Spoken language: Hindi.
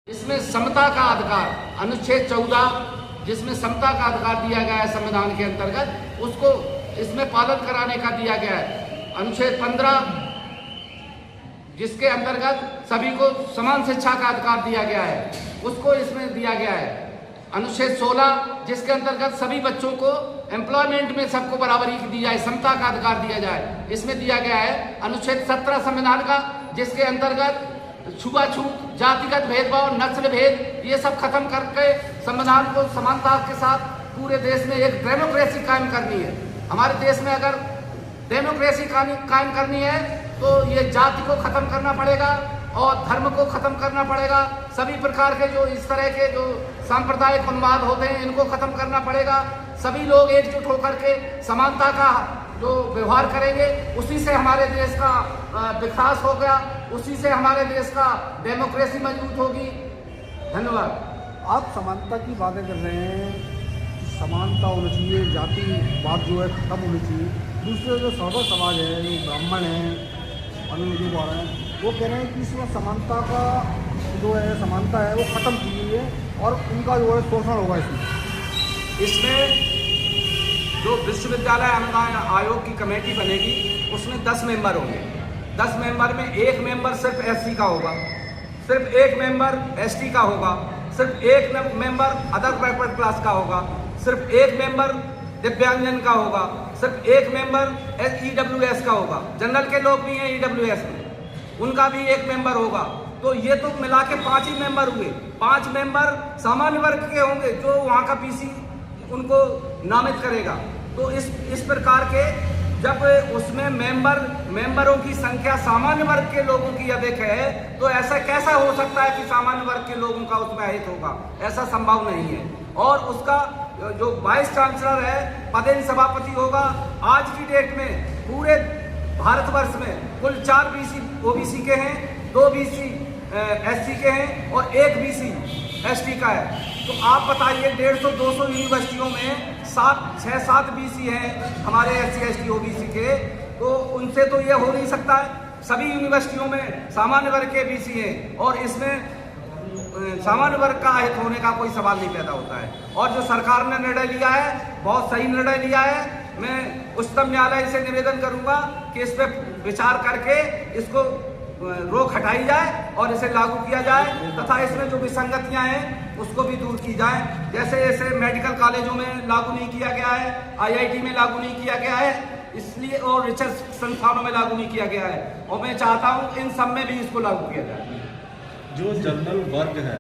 इसमें समता का अधिकार अनुच्छेद 14 जिसमें समता का अधिकार दिया गया है संविधान के अंतर्गत, उसको इसमें पालन कराने का दिया गया है। अनुच्छेद 15 जिसके अंतर्गत सभी को समान शिक्षा का अधिकार दिया गया है, उसको इसमें दिया गया है। अनुच्छेद 16 जिसके अंतर्गत सभी बच्चों को एम्प्लॉयमेंट में सबको बराबरी दी जाए, समता का अधिकार दिया जाए, इसमें दिया गया है। अनुच्छेद 17 संविधान का जिसके अंतर्गत छुआछूत, जातिगत भेदभाव, नस्ल भेद, ये सब खत्म करके संविधान को समानता के साथ पूरे देश में एक डेमोक्रेसी कायम करनी है। हमारे देश में अगर डेमोक्रेसी कायम करनी है तो ये जाति को खत्म करना पड़ेगा और धर्म को खत्म करना पड़ेगा। सभी प्रकार के जो इस तरह के जो सांप्रदायिक उन्माद होते हैं इनको खत्म करना पड़ेगा। सभी लोग एकजुट होकर के समानता का जो व्यवहार करेंगे, उसी से हमारे देश का विकास होगा, उसी से हमारे देश का डेमोक्रेसी मजबूत होगी। धन्यवाद। आप समानता की बातें कर रहे हैं, समानता होनी चाहिए, जातिवाद जो है खत्म होनी चाहिए। दूसरे जो सर्व समाज है, जो ब्राह्मण हैं, अनुसूचित वर्ग हैं, वो कह रहे हैं कि इसमें समानता का जो है समानता है वो ख़त्म की गई है और उनका जो है शोषण होगा। इसमें जो विश्वविद्यालय अनुदान आयोग की कमेटी बनेगी उसमें 10 मेंबर होंगे। 10 मेंबर में एक मेंबर सिर्फ एससी का होगा, सिर्फ एक मेंबर एसटी का होगा, सिर्फ एक मेंबर अदर बैकवर्ड क्लास का होगा, सिर्फ एक मेंबर दिव्यांगजन का होगा, सिर्फ एक मेंबर ईडब्ल्यूएस का होगा। जनरल के लोग भी हैं ईडब्ल्यूएस में, उनका भी एक मेंबर होगा। तो ये तो मिला के 5 ही मेंबर हुए। 5 मेंबर सामान्य वर्ग के होंगे जो वहाँ का पीसी उनको नामित करेगा। तो इस प्रकार के जब उसमें मेंबरों की संख्या सामान्य वर्ग के लोगों की अधिक है तो ऐसा कैसा हो सकता है कि सामान्य वर्ग के लोगों का उसमें हित होगा? ऐसा संभव नहीं है। और उसका जो वाइस चांसलर है पदेन सभापति होगा। आज की डेट में पूरे भारतवर्ष में कुल 4 बीसी ओबीसी के हैं, 2 बीसी एससी के हैं और 1 बीसी एसटी का है। तो आप बताइए 150-200 यूनिवर्सिटियों में 6-7 बीसी हैं हमारे एससी एसटी ओबीसी के, तो उनसे तो ये हो नहीं सकता है। सभी यूनिवर्सिटियों में सामान्य वर्ग के बीसी हैं और इसमें सामान्य वर्ग का हित होने का कोई सवाल नहीं पैदा होता है। और जो सरकार ने निर्णय लिया है बहुत सही निर्णय लिया है। मैं उच्चतम न्यायालय से निवेदन करूंगा कि इस पर विचार करके इसको रोक हटाई जाए और इसे लागू किया जाए तथा इसमें जो विसंगतियां हैं उसको भी दूर की जाए। जैसे इसे मेडिकल कॉलेजों में लागू नहीं किया गया है, आईआईटी में लागू नहीं किया गया है, इसलिए और रिसर्च संस्थानों में लागू नहीं किया गया है। और मैं चाहता हूं इन सब में भी इसको लागू किया जाए। जो जनरल वर्ग है